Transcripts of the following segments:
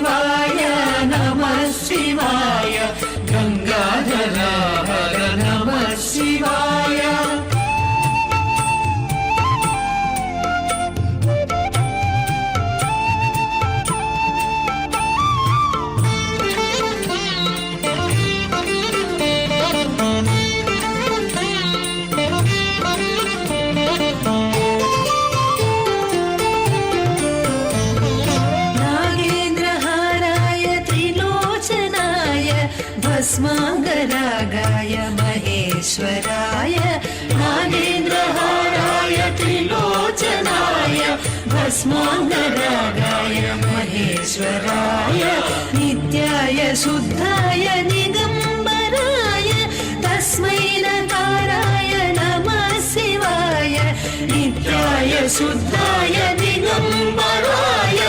శివాయ నమః శివాయ గంగాధర హర నమః శివాయ. भस्माङ्गरागाय महेश्वराय नागेन्द्रहाराय त्रिलोचनाय भस्माङ्गरागाय महेश्वराय नित्याय शुद्धाय निगम्बराय तस्मै नकाराय नमः शिवाय. नित्याय शुद्धाय निगम्बराय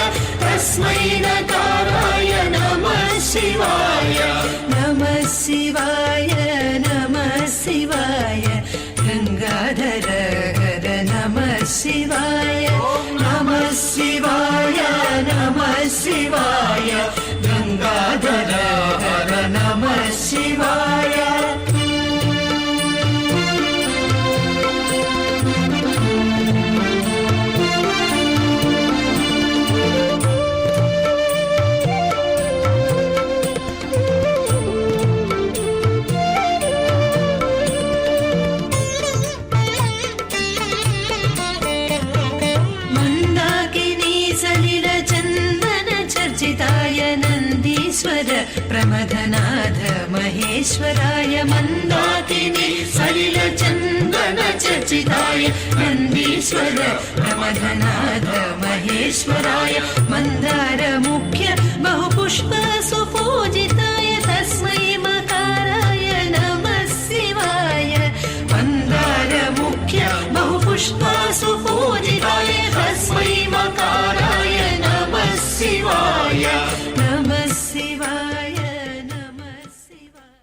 तस्मै नकाराय नमः शिवाय. नमः शिवाय नमः शिवाय गंगाधर हर नमः शिवाय. नमः शिवाय नमः शिवाय गंगाधर हर नमः शिवाय. प्रमथनाथ महेश्वराय मंदाकिनी सलिल चंदन चर्चिताय नंदीश्वर प्रमथनाथ महेश्वराय मंदार मुख्य बहुपुष्प सुपूजिताय तस्मै मकाराय नमः शिवाय. मंदार मुख्य बहुपुष्प सुपूजिताय तस्मै मकाराय नमः शिवाय.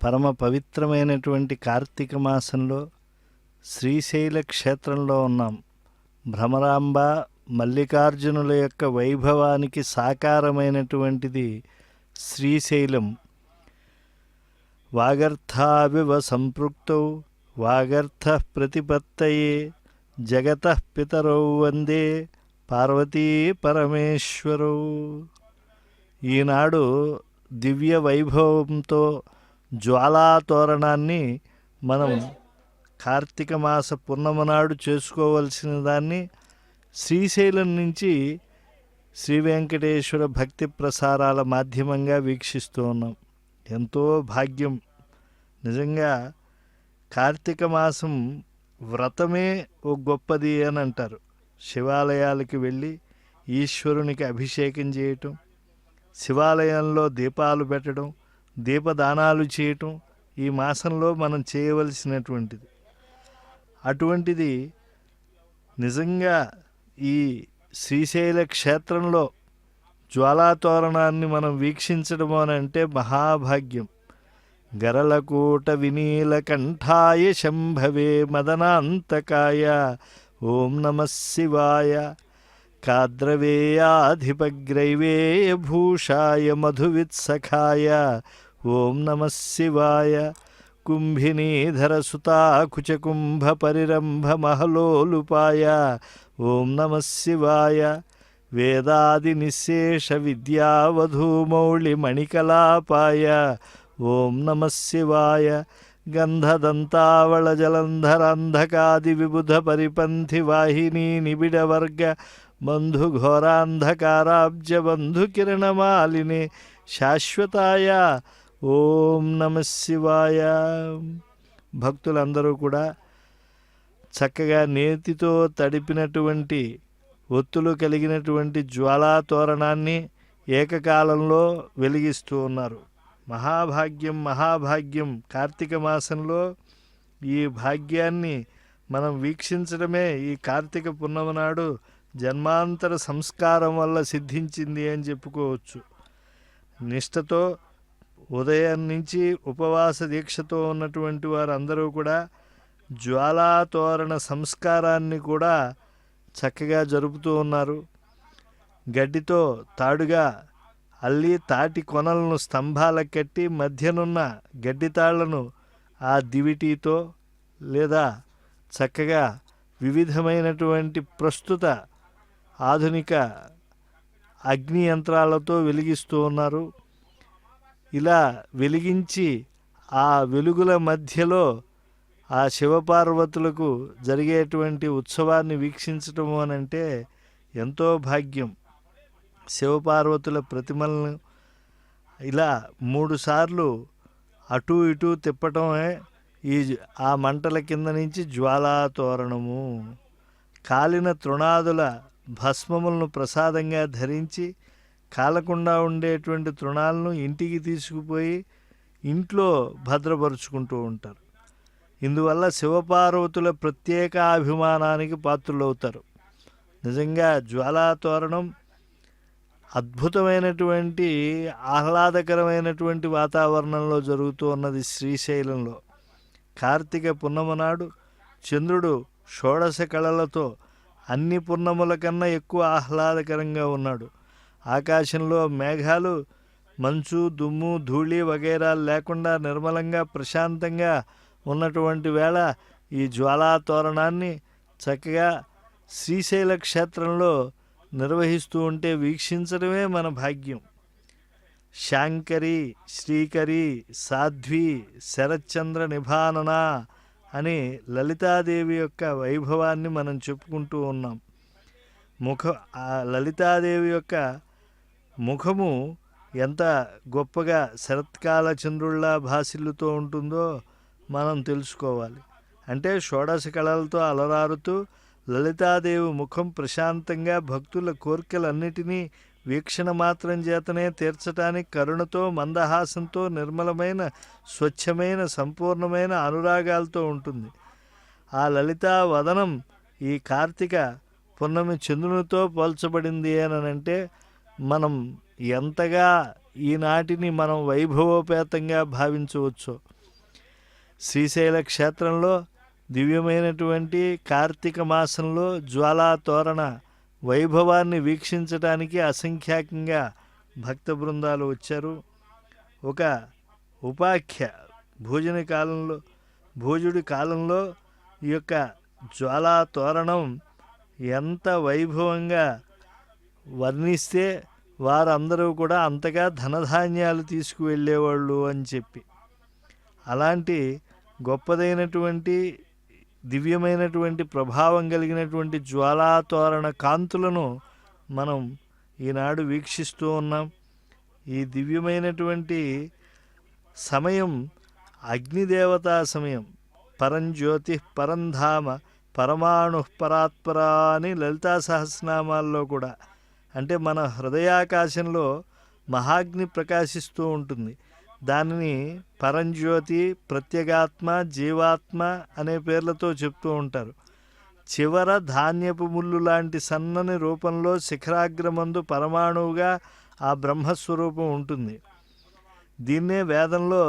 పరమ పవిత్రమైనటువంటి కార్తీక మాసంలో శ్రీశైల క్షేత్రంలో ఉన్నాం. భ్రమరాంబ మల్లికార్జునుల యొక్క వైభవానికి సాకారమైనటువంటిది శ్రీశైలం. వాగర్థావివ సంపృక్తౌ వాగర్థ ప్రతిపత్తయే జగతః పితరౌ వందే పార్వతీ పరమేశ్వరౌ. ఈనాడు దివ్య వైభవంతో జ్వాలాతోరణాన్ని మనం కార్తీక మాస పూర్ణిమ నాడు చేసుకోవలసిన దాన్ని శ్రీశైలం నుంచి శ్రీ వెంకటేశ్వర భక్తి ప్రసారాల మాధ్యమంగా వీక్షిస్తూ ఉన్నాం. ఎంతో భాగ్యం. నిజంగా కార్తీక మాసం వ్రతమే ఓ గొప్పది అని అంటారు. శివాలయాలకి వెళ్ళి ఈశ్వరునికి అభిషేకం చేయటం, శివాలయంలో దీపాలు పెట్టడం, దీపదానాలు చేయటం ఈ మాసంలో మనం చేయవలసినటువంటిది. అటువంటిది నిజంగా ఈ శ్రీశైల క్షేత్రంలో జ్వాలాతోరణాన్ని మనం వీక్షించడం అని అంటే మహాభాగ్యం. గరళకూట వినీలకంఠాయ శంభవే మదనాంతకాయ ఓం నమః శివాయ. కాద్రవేయాధిపగ్రైవేయభూషాయ మధువిత్సఖాయ ఓం నమః శివాయ. కుంభినీధరసుతాకుచకుంభపరిరంభమహలోలుపాయ ఓం నమః శివాయ. వేదాదినిశేష విద్యావధూమౌళిమణికలాపాయ ఓం నమః శివాయ. గంధదంతావళజలంధరాంధకాది విబుధ పరిపంథి వాహినీ నిబిడవర్గ బంధుఘోరాంధకారాబ్జ బంధుకిరణమాలిని శాశ్వతాయ ఓం నమః శివాయ. భక్తులందరూ కూడా చక్కగా నేతితో తడిపినటువంటి ఒత్తులు కలిగినటువంటి జ్వాలాతోరణాన్ని ఏకకాలంలో వెలిగిస్తూ ఉన్నారు. మహాభాగ్యం మహాభాగ్యం. కార్తీక మాసంలో ఈ భాగ్యాన్ని మనం వీక్షించడమే ఈ కార్తీక పూర్ణిమ నాడు జన్మాంతర సంస్కారం వల్ల సిద్ధించింది అని చెప్పుకోవచ్చు. నిష్టతో ఉదయం నుంచి ఉపవాస దీక్షతో ఉన్నటువంటి వారందరూ కూడా జ్వాలాతోరణ సంస్కారాన్ని కూడా చక్కగా జరుపుతూ ఉన్నారు. గడ్డితో తాడుగా అల్లి తాటి కొనలను స్తంభాలకు కట్టి మధ్యనున్న గడ్డితాళ్లను ఆ దివిటీతో లేదా చక్కగా వివిధమైనటువంటి ప్రస్తుత ఆధునిక అగ్ని యంత్రాలతో వెలిగిస్తూ ఉన్నారు. ఇలా వెలిగించి ఆ వెలుగుల మధ్యలో ఆ శివపార్వతులకు జరిగేటువంటి ఉత్సవాన్ని వీక్షించటము అనంటే ఎంతో భాగ్యం. శివపార్వతుల ప్రతిమలను ఇలా 3 సార్లు అటు ఇటు తిప్పటమే ఆ మంటల కింద నుంచి జ్వాలా తోరణము. కాలిన తృణాదుల భస్మములను ప్రసాదంగా ధరించి కాలకుండా ఉండేటువంటి తృణాలను ఇంటికి తీసుకుపోయి ఇంట్లో భద్రపరుచుకుంటూ ఉంటారు. ఇందువల్ల శివపార్వతుల ప్రత్యేక అభిమానానికి పాత్రులవుతారు. నిజంగా జ్వాలా తోరణం అద్భుతమైనటువంటి ఆహ్లాదకరమైనటువంటి వాతావరణంలో జరుగుతూ ఉన్నది శ్రీశైలంలో. కార్తీక పున్నమ నాడు చంద్రుడు షోడశ కళలతో అన్ని పున్నముల కన్నా ఎక్కువ ఆహ్లాదకరంగా ఉన్నాడు. ఆకాశంలో మేఘాలు, మంచు, దుమ్ము, ధూళి వగైరా లేకుండా నిర్మలంగా ప్రశాంతంగా ఉన్నటువంటి వేళ ఈ జ్వాలా తోరణాన్ని చక్కగా శ్రీశైల క్షేత్రంలో నిర్వహిస్తూ ఉంటే వీక్షించడమే మన భాగ్యం. శాంకరి, శ్రీకరి, సాధ్వి, శరత్చంద్ర నిభానన అని లలితాదేవి యొక్క వైభవాన్ని మనం చెప్పుకుంటూ ఉన్నాం. ఆ లలితాదేవి యొక్క ముఖము ఎంత గొప్పగా శరత్కాల చంద్రుల్లా భాసిల్లుతూ ఉంటుందో మనం తెలుసుకోవాలి. అంటే షోడశ కళలతో అలరారుతూ లలితాదేవి ముఖం ప్రశాంతంగా భక్తుల కోరికలన్నిటినీ వీక్షణ మాత్రం చేతనే తీర్చటానికి కరుణతో, మందహాసంతో, నిర్మలమైన, స్వచ్ఛమైన, సంపూర్ణమైన అనురాగాలతో ఉంటుంది. ఆ లలితా వదనం ఈ కార్తీక పున్నమి చంద్రునితో పోల్చబడింది అనంటే మనం ఎంతగా ఈనాటిని మనం వైభవోపేతంగా భావించవచ్చు. శ్రీశైల క్షేత్రంలో దివ్యమైనటువంటి కార్తీక మాసంలో జ్వాలా తోరణ వైభవాన్ని వీక్షించడానికి అసంఖ్యాకంగా భక్త బృందాలు వచ్చారు. ఒక ఉపాఖ్య భోజుడి కాలంలో ఈ యొక్క జ్వాలా తోరణం ఎంత వైభవంగా వర్ణిస్తే వారందరూ కూడా అంతగా ధనధాన్యాలు తీసుకువెళ్ళేవాళ్ళు అని చెప్పి, అలాంటి గొప్పదైనటువంటి దివ్యమైనటువంటి ప్రభావం కలిగినటువంటి జ్వాలా తోరణ కాంతులను మనం ఈనాడు వీక్షిస్తూ ఉన్నాం. ఈ దివ్యమైనటువంటి సమయం అగ్నిదేవతా సమయం. పరంజ్యోతి పరంధామ పరమాణు పరాత్పరా అని లలితా సహస్రనామాల్లో కూడా, అంటే మన హృదయాకాశంలో మహాగ్ని ప్రకాశిస్తూ ఉంటుంది. దానిని పరంజ్యోతి, ప్రత్యేగాత్మ, జీవాత్మ అనే పేర్లతో చెప్తూ ఉంటారు. చివర ధాన్యపు ముళ్ళు లాంటి సన్నని రూపంలో శిఖరాగ్రమందు పరమాణువుగా ఆ బ్రహ్మస్వరూపం ఉంటుంది. దీన్నే వేదంలో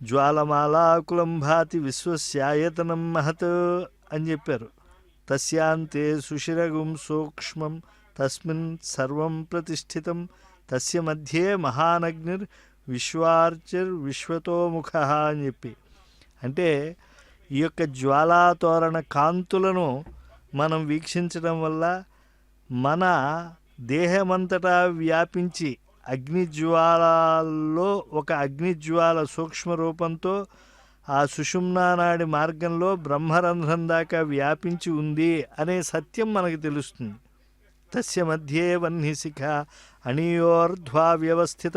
జ్వాలమాలాకులం భాతి విశ్వస్యాయతనం మహత్ అని చెప్పారు. తస్యాంతే సుషిరగుం సూక్ష్మం తస్మిన్ సర్వం ప్రతిష్ఠితం తస్య మధ్యే మహానగ్నిర్ విశ్వార్చిర్ విశ్వతోముఖ అని చెప్పి, అంటే ఈ యొక్క జ్వాలా తోరణ కాంతులను మనం వీక్షించడం వల్ల మన దేహమంతటా వ్యాపించి అగ్నిజ్వాలలో ఒక అగ్నిజ్వాల సూక్ష్మ రూపంతో ఆ సుషుమ్నా నాడి మార్గంలో బ్రహ్మరంధ్రం దాకా వ్యాపించి ఉంది అనే సత్యం మనకు తెలుస్తుంది. తస్య మధ్యే వహ్నిశిఖ అణియోర్ధ్వా వ్యవస్థిత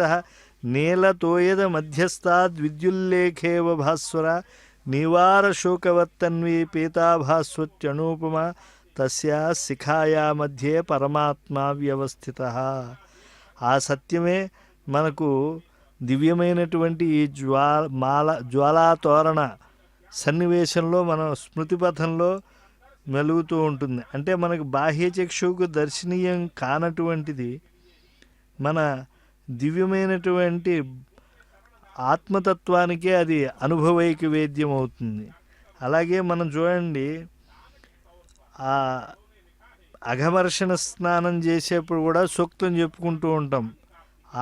నీలతోయద మధ్యస్థాద్విద్యుల్లేఖేవ భాస్వర నివార శోకవత్తన్వీ పీతాభాస్వత్యనూపమ తస్యా శిఖాయా మధ్యే పరమాత్మా వ్యవస్థిత. ఆ సత్యమే మనకు దివ్యమైనటువంటి ఈ జ్వాలా తోరణ సన్నివేశంలో మన స్మృతిపథంలో మెలుగుతూ ఉంటుంది. అంటే మనకు బాహ్యచక్షువుకు దర్శనీయం కానటువంటిది మన దివ్యమైనటువంటి ఆత్మతత్వానికే అది అనుభవైక వేద్యం అవుతుంది. అలాగే మనం చూడండి, ఆ అఘమర్షణ స్నానం చేసేప్పుడు కూడా సూక్తం చెప్పుకుంటూ ఉంటాం.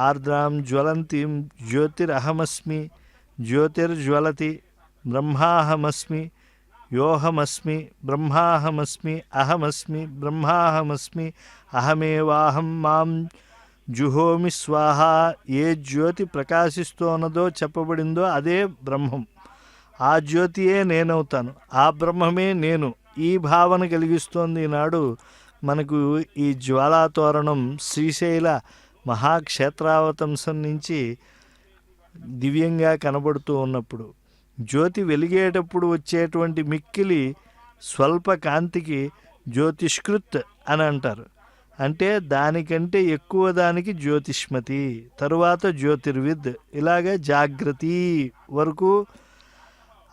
ఆర్ద్రాం జ్వలంతిం జ్యోతిరహమస్మి జ్యోతిర్జ్వలతి బ్రహ్మాహమస్మి యోహమస్మి బ్రహ్మాహమస్మి అహమస్మి బ్రహ్మాహమస్మి అహమేవాహం మాం జుహోమి స్వాహ. ఏ జ్యోతి ప్రకాశిస్తోన్నదో చెప్పబడిందో అదే బ్రహ్మం. ఆ జ్యోతియే నేనవుతాను, ఆ బ్రహ్మమే నేను. ఈ భావన కలిగిస్తోంది ఈనాడు మనకు ఈ జ్వాలాతోరణం శ్రీశైల మహాక్షేత్రావతంసం నుంచి దివ్యంగా కనబడుతూ ఉన్నప్పుడు. జ్యోతి వెలిగేటప్పుడు వచ్చేటువంటి మిక్కిలి స్వల్ప కాంతికి జ్యోతిష్కృత్ అని అంటారు. అంటే దానికంటే ఎక్కువ దానికి జ్యోతిష్మతి, తరువాత జ్యోతిర్విద్, ఇలాగే జాగృతి వరకు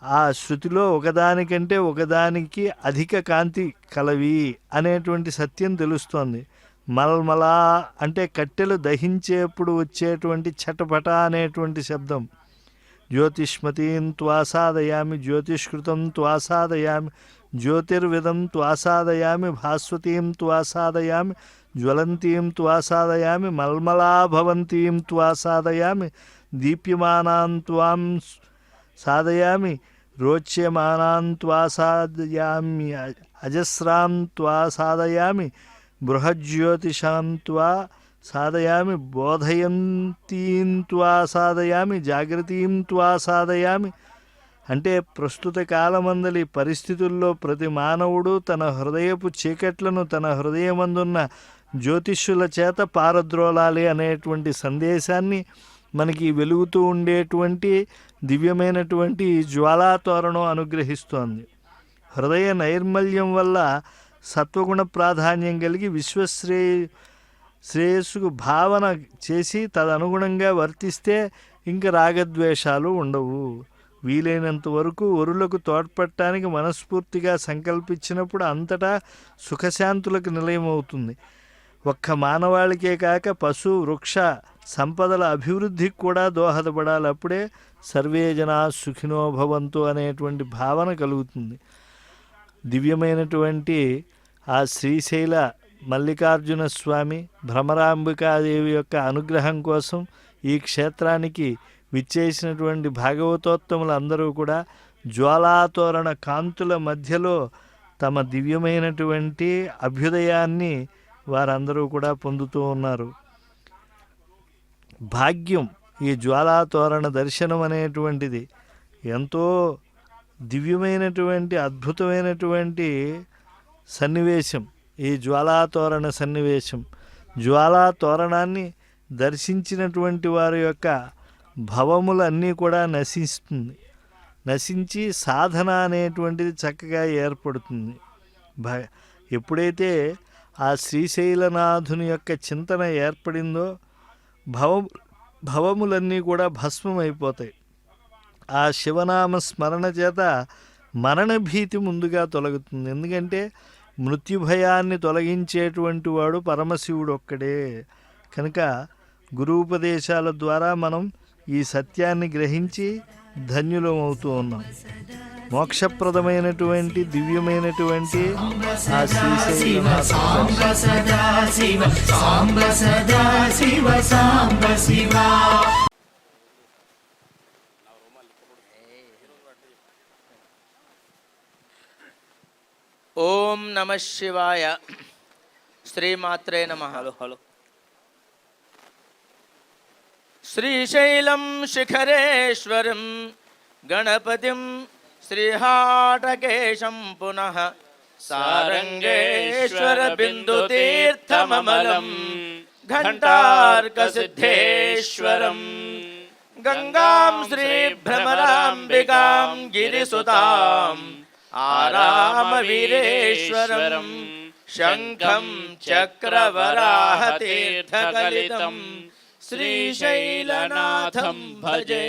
ఆ శృతిలో ఒకదానికంటే ఒకదానికి అధిక కాంతి కలవి అనేటువంటి సత్యం తెలుస్తోంది. మల్మలా అంటే కట్టెలు దహించేప్పుడు వచ్చేటువంటి చటపట అనేటువంటి శబ్దం. జ్యోతిష్మతీం త్వాసాదయామి జ్యోతిష్కృతం త్వాసాదయామి జ్యోతిర్విదం త్వాసాదయామి భాస్వతీం త్వాసాదయామి జ్వలంతీం త్వాసాదయామి మల్మలాభవంతీం త్వాసాదయామి దీప్యమానాం త్వాం సాదయామి రోచ్యమానాం త్వాసాదయామి అజస్రాం త్వాసాదయామి బృహజ్యోతిషాం త్వా సాదయామి బోధయంతీం త్వా సాదయామి జాగృతీం త్వా సాదయామి. అంటే ప్రస్తుత కాలమందలి పరిస్థితుల్లో ప్రతి మానవుడు తన హృదయపు చీకట్లను తన హృదయమందున్న జ్యోతిష్యుల చేత పారద్రోలాలి అనేటువంటి సందేశాన్ని మనకి వెలుగుతూ ఉండేటువంటి దివ్యమైనటువంటి జ్వాలాతోరణం అనుగ్రహిస్తోంది. హృదయ నైర్మల్యం వల్ల సత్వగుణ ప్రాధాన్యం కలిగి శ్రేయస్సుకు భావన చేసి తదనుగుణంగా వర్తిస్తే ఇంక రాగద్వేషాలు ఉండవు. వీలైనంత వరకు వరులకు తోడ్పడటానికి మనస్ఫూర్తిగా సంకల్పించినప్పుడు అంతటా సుఖశాంతులకు నిలయమవుతుంది. ఒక్క మానవాళికే కాక పశు వృక్ష సంపదల అభివృద్ధికి కూడా దోహదపడాలి. అప్పుడే సర్వే జనా సుఖినో భవంతు అనేటువంటి భావన కలుగుతుంది. దివ్యమైనటువంటి ఆ శ్రీశైల మల్లికార్జున స్వామి భ్రమరాంబికాదేవి యొక్క అనుగ్రహం కోసం ఈ క్షేత్రానికి విచ్చేసినటువంటి భాగవతోత్తములందరూ కూడా జ్వాలాతోరణ కాంతుల మధ్యలో తమ దివ్యమైనటువంటి అభ్యుదయాన్ని వారందరూ కూడా పొందుతూ ఉన్నారు. భాగ్యం ఈ జ్వాలాతోరణ దర్శనం అనేటువంటిది ఎంతో దివ్యమైనటువంటి అద్భుతమైనటువంటి సన్నివేశం. ఈ జ్వాలాతోరణ సన్నివేశం, జ్వాలాతోరణాన్ని దర్శించినటువంటి వారి యొక్క భవములన్నీ కూడా నశించి సాధన అనేటువంటిది చక్కగా ఏర్పడుతుంది. ఎప్పుడైతే ఆ శ్రీశైలనాథుని యొక్క చింతన ఏర్పడిందో భవములన్నీ కూడా భస్మమైపోతాయి. ఆ శివనామ స్మరణ చేత మరణభీతి ముందుగా తొలగుతుంది. ఎందుకంటే మృత్యుభయాన్ని తొలగించేటువంటి వాడు పరమశివుడు ఒక్కడే. కనుక గురూపదేశాల ద్వారా మనం ఈ సత్యాన్ని గ్రహించి ధన్యులమవుతూ ఉన్నాం. మోక్షప్రదమైనటువంటి దివ్యమైనటువంటి ఆ శ్రీశైల సాంబ సదా శివ సాంబ సదా శివ సాంబ శివ. ఓం నమః శివాయ. శ్రీమాత్రే నమః. శ్రీశైలం శిఖరేశ్వరం గణపతిం శ్రీహాటకేశం పునః సారంగేశ్వర బిందుతీర్థమమలం ఘంటార్కసిద్ధేశ్వరం గంగాం శ్రీభ్రమరాంబికాం గిరిసుతాం ఆరామవీరేశ్వరం శంఖం చక్రవరాహతీర్థకలితం శ్రీశైలనాథం భజే.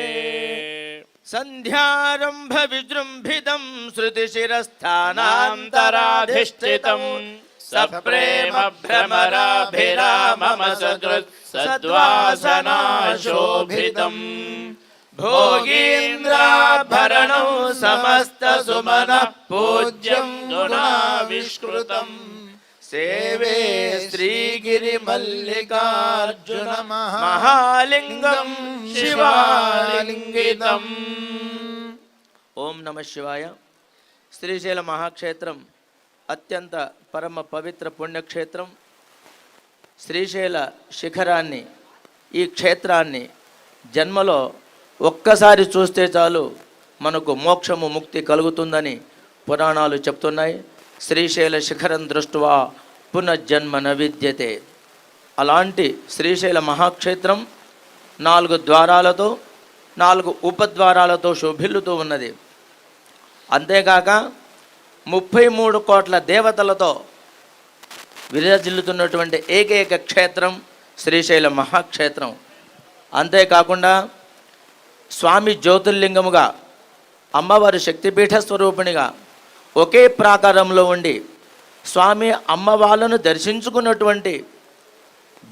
సంధ్యారంభ విజృంభితం శృతిశిరస్థానాంతరాధిష్ఠితం సప్రేమ భ్రమరాభిరామమ సదృత్ సద్వాసనాశోభితం భోగీంద్రాభరణం సమస్త సుమన పూజ్యం గుణావిష్కృతం సేవే శ్రీగిరి మల్లికార్జున మహాలింగం శివాలింగితం. ఓం నమ శివాయ. శ్రీశైల మహాక్షేత్రం అత్యంత పరమ పవిత్ర పుణ్యక్షేత్రం. శ్రీశైల శిఖరాన్ని, ఈ క్షేత్రాన్ని జన్మలో ఒక్కసారి చూస్తే చాలు మనకు మోక్షము ముక్తి కలుగుతుందని పురాణాలు చెప్తున్నాయి. శ్రీశైల శిఖరం దృష్ట్వా పునర్జన్మ న విద్యతే. అలాంటి శ్రీశైల మహాక్షేత్రం 4 ద్వారాలతో 4 ఉపద్వారాలతో శోభిల్లుతూ ఉన్నది. అంతేకాక 33 కోట్ల దేవతలతో విరాజిల్లుతున్నటువంటి ఏకైక క్షేత్రం శ్రీశైల మహాక్షేత్రం. అంతేకాకుండా స్వామి జ్యోతిర్లింగముగా, అమ్మవారి శక్తిపీఠ స్వరూపిణిగా ఒకే ప్రాకారంలో ఉండి స్వామి అమ్మవార్లను దర్శించుకున్నటువంటి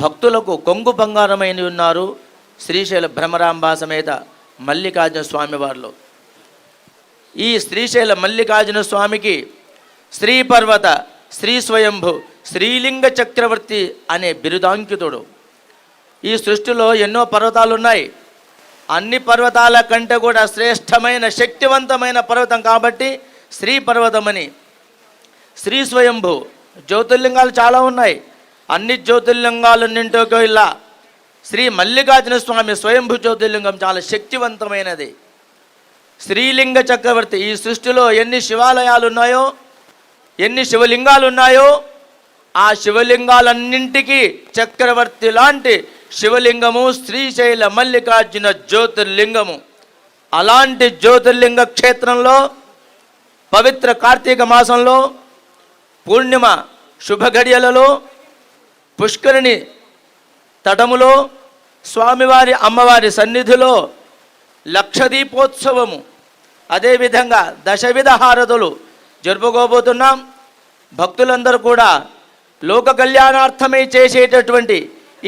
భక్తులకు కొంగు బంగారమైన ఉన్నారు శ్రీశైల భ్రమరాంబా సమేత మల్లికార్జున స్వామివార్లు. ఈ శ్రీశైల మల్లికార్జున స్వామికి శ్రీపర్వత, శ్రీ స్వయంభు, శ్రీలింగ చక్రవర్తి అనే బిరుదాంకితుడు. ఈ సృష్టిలో ఎన్నో పర్వతాలు ఉన్నాయి. అన్ని పర్వతాల కంటే కూడా శ్రేష్టమైన శక్తివంతమైన పర్వతం కాబట్టి శ్రీ పర్వతమని. శ్రీ స్వయంభు, జ్యోతిర్లింగాలు చాలా ఉన్నాయి. అన్ని జ్యోతిర్లింగాలన్నింటికో ఇలా శ్రీ మల్లికార్జున స్వామి స్వయంభు జ్యోతిర్లింగం చాలా శక్తివంతమైనది. శ్రీలింగ చక్రవర్తి. ఈ సృష్టిలో ఎన్ని శివాలయాలు ఉన్నాయో, ఎన్ని శివలింగాలు ఉన్నాయో ఆ శివలింగాలన్నింటికీ చక్రవర్తి లాంటి శివలింగము శ్రీశైల మల్లికార్జున జ్యోతిర్లింగము. అలాంటి జ్యోతిర్లింగ క్షేత్రంలో పవిత్ర కార్తీక మాసంలో పూర్ణిమ శుభఘడియలలో పుష్కరిణి తటములో స్వామివారి అమ్మవారి సన్నిధిలో లక్షదీపోత్సవము, అదేవిధంగా దశవిధ హారతులు జరుపుకోబోతున్నాం. భక్తులందరూ కూడా లోక కళ్యాణార్థమై చేసేటటువంటి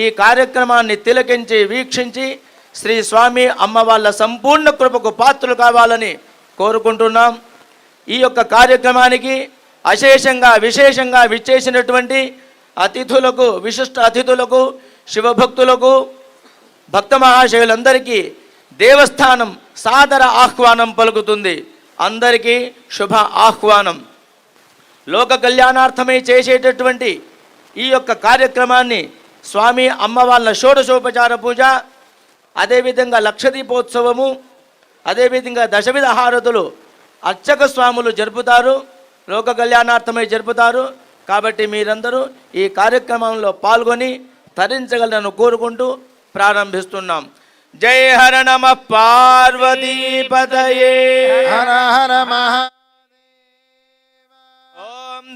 ఈ కార్యక్రమాన్ని తిలకించి వీక్షించి శ్రీ స్వామి అమ్మవార్ల సంపూర్ణ కృపకు పాత్రలు కావాలని కోరుకుంటున్నాం. ఈ యొక్క కార్యక్రమానికి విశేషంగా విచ్చేసినటువంటి అతిథులకు, విశిష్ట అతిథులకు, శివభక్తులకు, భక్త మహాశయులందరికీ దేవస్థానం సాదర ఆహ్వానం పలుకుతుంది. అందరికీ శుభ ఆహ్వానం. లోక కళ్యాణార్థమై చేసేటటువంటి ఈ యొక్క కార్యక్రమాన్ని స్వామి అమ్మవార్ల షోడశోపచార పూజ, అదేవిధంగా లక్షదీపోత్సవము, అదేవిధంగా దశవిధ హారతులు అర్చక స్వాములు జరుపుతారు. లోక కళ్యాణార్థమై జరుపుతారు. కాబట్టి మీరందరూ ఈ కార్యక్రమంలో పాల్గొని తరించగలరని కోరుకుంటూ ప్రారంభిస్తున్నాం. జై హర నమ పార్వతీపతయే. హర హర మహా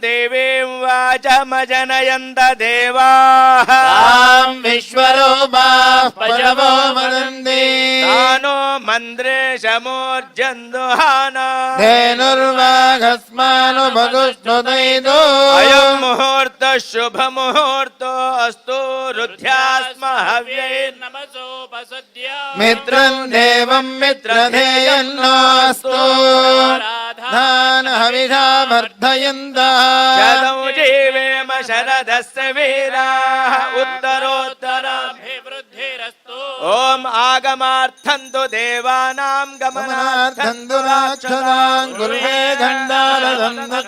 దేవీం వాచమజనయంత దేవాః తాం విశ్వరూపాః పశవో వదంతి తానో మంద్రేశమూర్జందుహానా ధేనుర్వాఘస్మాను భగుష్ణుదైదో అయం ముహూర్త శుభ ముహూర్తో అస్తు రుధ్యాస్మ హవ్యైర్నమసోపసద్య మిత్రం దేవం మిత్రధేయన్నోస్తు ధాన హవిషా వర్ధయంతః శతం జీవేమ శరదస్య వీరాః ఉత్తరోత్తరాభివృద్ధిరస్తు. ఓం ఆగమార్థంతు దేవానాం గమనార్థంతు రాక్షసాన్ గురువే ఘంటారదంతం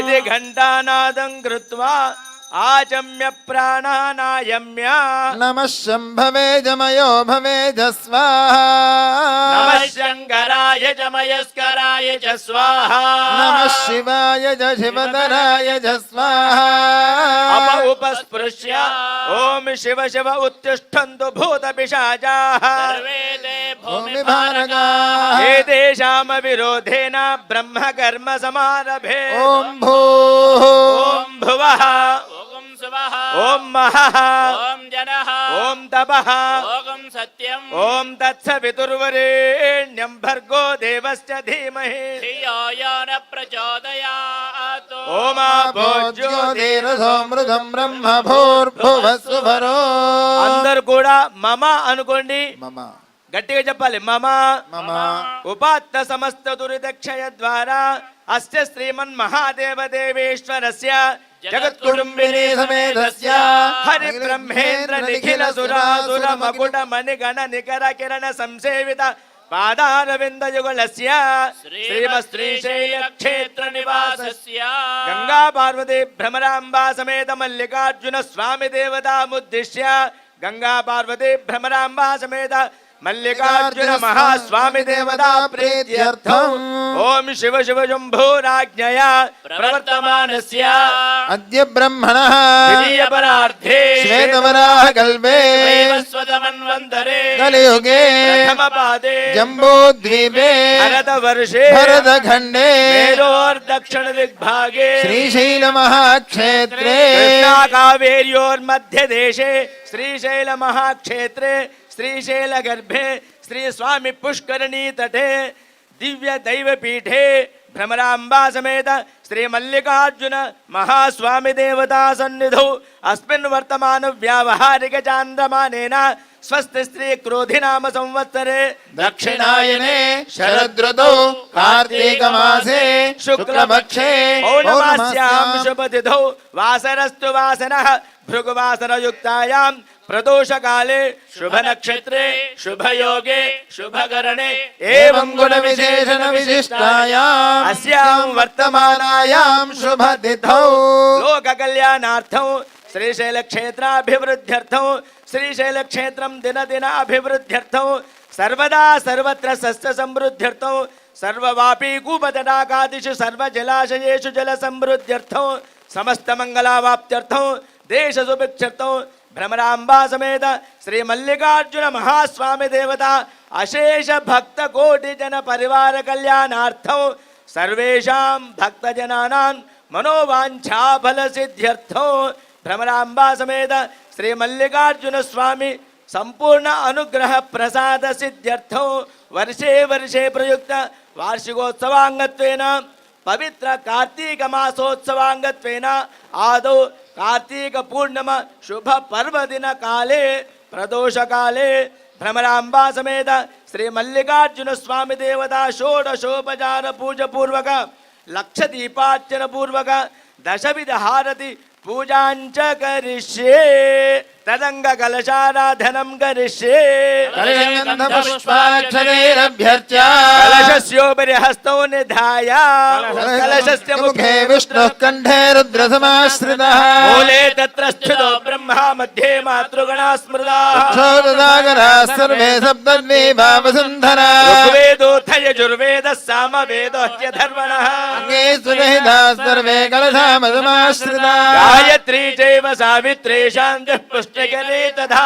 ఇది ఘంటానాదం కృత్వా ఆచమ్య ప్రాణానాయమ్య నమః శంభవే జమయో భవే జస్వాహా నమః శంకరాయ జమయస్కరాయ చ స్వాహా నమః శివాయ జ శివధరాయ జ స్వాహా అప ఉపస్పృశ్య ఓం శివ శివ ఉత్తిష్టంతు భూత పిశాచాః సర్వే తే భూమి భారగాః ఏతేషాం విరోధేన బ్రహ్మ కర్మ సమారభే ఓం భూః ఓం భువః ఓం మహః ఓం జనః ఓం తపః ఓం సత్యం ఓం తత్సవితుర్వరేణ్యం భర్గో దేవస్య ధీమహి ధియో న ప్రచోదయాత్. ఓమాపో జ్యోతిరసోమృతం బ్రహ్మ భూర్భువస్సుభరో అందరు కూడా మమ అనుకోండి. మమ గట్టిగా చెప్పాలి. మమ మమ ఉపాత్త సమస్త దురిదక్షయ ద్వారా అస్య శ్రీమన్మహాదేవదేవేశ్వరస్య జగత్కుటుంబిని సమేతస్య హరి బ్రహ్మేంద్ర నిఖిల సురాసుర మకుట మణిగణ నికర కిరణ సంసేవిత పాదారవింద యుగళస్య శ్రీమశ్రీశైల క్షేత్ర నివాసస్య గంగా పార్వతీ భ్రమరాంబా సమేత మల్లికార్జున స్వామి దేవతాముద్దిశ్య గంగా పార్వతీ భ్రమరాంబా సమేత మల్లికార్జున మహాస్వామి దేవతా ప్రీత్యర్థం ఓం శివ శివ శంభోరాజ్ఞయా ప్రవర్తమానస్య అద్య బ్రహ్మణః ద్వితీయ పరార్థే శ్వేతవరాహ కల్పే వైవస్వతమన్వంతరే కలియుగే ప్రథమ పాదే జంబూద్వీపే భరతవర్షే భరతఖండే మేరోర్దక్షిణ దిగ్భాగే శ్రీశైల మహాక్షేత్రే కృష్ణా కావేర్యోర్మధ్యదేశే శ్రీశైల మహాక్షేత్రే శ్రీశైల గర్భే శ్రీ స్వామి పుష్కరిణీ తటే దివ్య దైవ పీఠే భ్రమరాంబా సమేత శ్రీ మల్లికార్జున మహాస్వామి దేవతా సన్నిధౌ అస్మిన్ వర్తమాన వ్యావహారిక చాంద్రమానేన స్వస్తి శ్రీ క్రోధి నామ సంవత్సరే దక్షిణాయనే శరదృతౌ కార్తీక మాసే శుక్లపక్షే పౌర్ణమాస్యాం శుభతిథౌ వాసరస్తు వాసనః భృగువాసరయుక్తాయాం ప్రదోషకాలే శుభ నక్షత్రే శుభయోగే శుభకరణే ఏవం గుణ విశేషణ విశిష్టాయాం అస్యాం వర్తమానాయాం శుభ తిథౌ లోక కళ్యాణార్థం శ్రీశైల క్షేత్రాభివృద్ధ్యర్థం శ్రీశైల క్షేత్రం దినదిన అభివృద్ధ్యర్థం సర్వదా సర్వత్ర సస్య సమృద్ధ్యర్థం సర్వవాపీ కూపతటాకాదిషు సర్వ జలాశయేషు జల సమృద్ధ్యర్థం సమస్త మంగళావాప్త్యర్థం దేశ సుభిక్షర్థం భ్రమరాంబా సమేత శ్రీ మల్లికార్జున మహాస్వామి దేవత అశేష భక్త కోటి జన పరివార కళ్యాణార్థం సర్వేషాం భక్తజనానాం మనోవాంఛా ఫల సిద్ధ్యర్థం భ్రమరాంబా సమేత శ్రీ మల్లికార్జున స్వామి సంపూర్ణ అనుగ్రహ ప్రసాద సిద్ధ్యర్థం వర్షే వర్షే ప్రయుక్త వార్షికోత్సవాంగత్వేన పవిత్ర కార్తీక మాసోత్సవాంగత్వేన ఆదౌ కార్తీక పూర్ణిమ శుభ పర్వదిన కాలే ప్రదోషకాలే భ్రమరాంబా సమేత శ్రీ మల్లికార్జున స్వామి దేవతా షోడశోపచార పూజ పూర్వక లక్ష దీపార్చన పూర్వక దశవిధ హారతి పూజాంచ కరిష్యే తదంగ కలశారాధనం కరిష్యే కలశగంధ పుష్పాక్షరైరభ్యర్చ్య కలశస్యోపరి హస్తౌ నిధాయ కలశస్య ముఖే విష్ణుః కంఠే రుద్రసమాశ్రితః మూలే తత్ర స్థితో బ్రహ్మ మధ్యే మాతృగణా స్మృతాః క్షోరదాగరాः సర్వే సప్తద్వీపా వసుంధరాः ఋగ్వేదోऽథ యజుర్వేదः సామవేదో హ్యధర్వణः అంగే సువిహితాः సర్వే కలశామసమాశ్రితాः గాయత్రీ చైవ సావిత్రీ శాంతిః పుష్టికరే తథా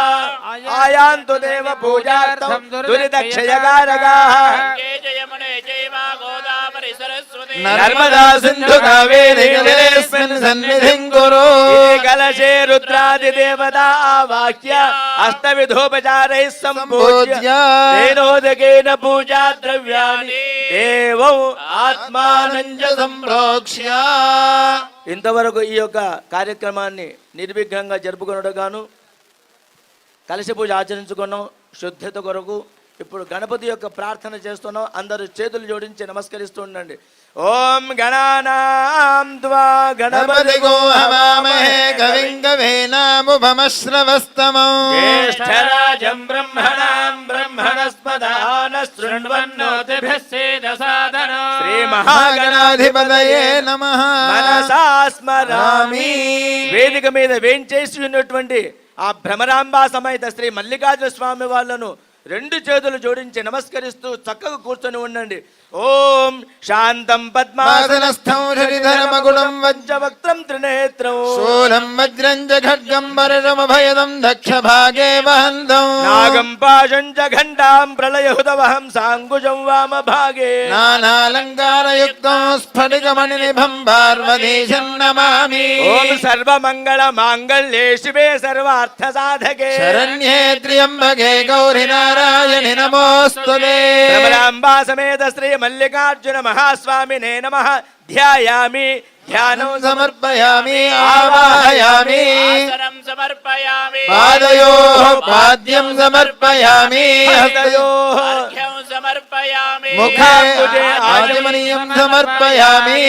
ఆయాంతు దేవ పూజార్థం దురితక్షయకారకాః గంగే జయమునే చైవ గోదావరి సరస్వతి నర్మదా సింధు కావేరీ జలేస్మిన్ సన్నిధిం కురు కలశే రుద్రాది దేవతా ఆవాహ్య అష్టవిధోపచారైః సంపూజ్య తేనోదకేన పూజా ద్రవ్యాణి దేవౌ ఆత్మానంజ సంప్రోక్ష్య ఇంతవరకు ఈ యొక్క కార్యక్రమాన్ని నిర్విఘ్నంగా జరుపుకున్నట్టు గాను కలశ పూజ ఆచరించుకున్నాం శుద్ధత కొరకు ఇప్పుడు గణపతి యొక్క ప్రార్థన చేస్తున్నాం అందరూ చేతులు జోడించి నమస్కరిస్తూ ఉండండి ఓం గణానాం త్వా గణపతి గో హవామహే కవిం కవీనాముపమశ్రవస్తమం జ్యేష్ఠరాజం బ్రహ్మణాం బ్రహ్మణస్పదాన శృణ్వన్నోతిభిః సేదసాదనం శ్రీ మహాగణాధిపతయే మహాగణాధిపతయే నమః మనసా స్మరామి. వేదిక మీద వేంచేసి ఉన్నటువంటి ఆ భ్రమరాంబా సమేత శ్రీ మల్లికార్జున స్వామి వాళ్ళను రెండు చేతులు జోడించి నమస్కరిస్తూ చక్కగా కూర్చొని ఉండండి. ఓం శాంతం పద్మాసనస్థం శ్రీధరమగుళం పంచవక్త్రం త్రినేత్రం శూలం వజ్రం చ ఖడ్గం వరదమభయదం దక్షభాగే వహంతం నాగం పాశం చ ఘంటాం ప్రళయహుతవహం సాంగుజం వామభాగే నానాలంకారయుక్తం స్ఫటికమణినిభం పార్వతీశం నమామి ఓం సర్వమంగళ మాంగళ్యే శివే సర్వార్థ సాధకే శరణ్యే త్ర్యంబకే గౌరి నారాయణి నమోస్తుతే భ్రమరాంబా సమేత శ్రీ మల్లికార్జున మహాస్వామినే నమః ధ్యాయామి ధ్యానం సమర్పయామి ఆవాహయామి ఆసనం సమర్పయామి పాదయోః పాద్యం సమర్పయామి హస్తయోః అర్ఘ్యం సమర్పయామి समर्पयामि मुखे आचमनीयं समर्पयामि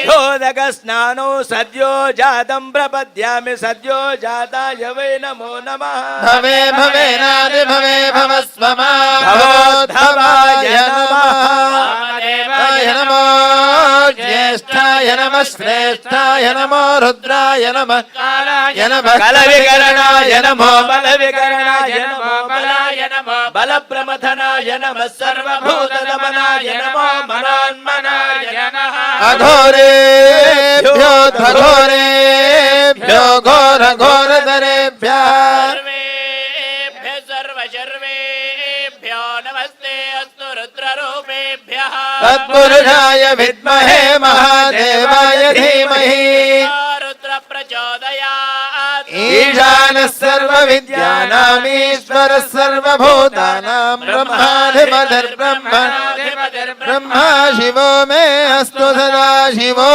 शुद्धोदक स्नानो सद्यो जातं प्रपद्यामि सद्यो जाताय वै नमो नमः भवे भवेनादि भवे भवस्वमा भवोद्भवाय नमः वामदेवाय नमो ज्येष्ठाय नमः श्रेष्ठाय नमो रुद्राय नमः कालाय नमः कलविकरणाय नमो बलविकरणाय नमो बलाय नमो बलप्रमथनाय नमः सर्वभूतदमनाय नमो मनोन्मनाय नमः अघोरेभ्यो घोरेभ्यो घोर घोरधरेभ्यः सर्वेभ्यो नमस्ते अस्तु रुद्ररूपेभ्यः तत्पुरुषाय विद्महे महादेवाय धीमहि रुद्र प्रचोदयात् ईशानः सर्वविद्यानामीश्वरः सर्वभूतानां ब्रह्माधिपतिर्ब्रह्मा ब्रह्मा शिवो मे अस्तु सदा शिवो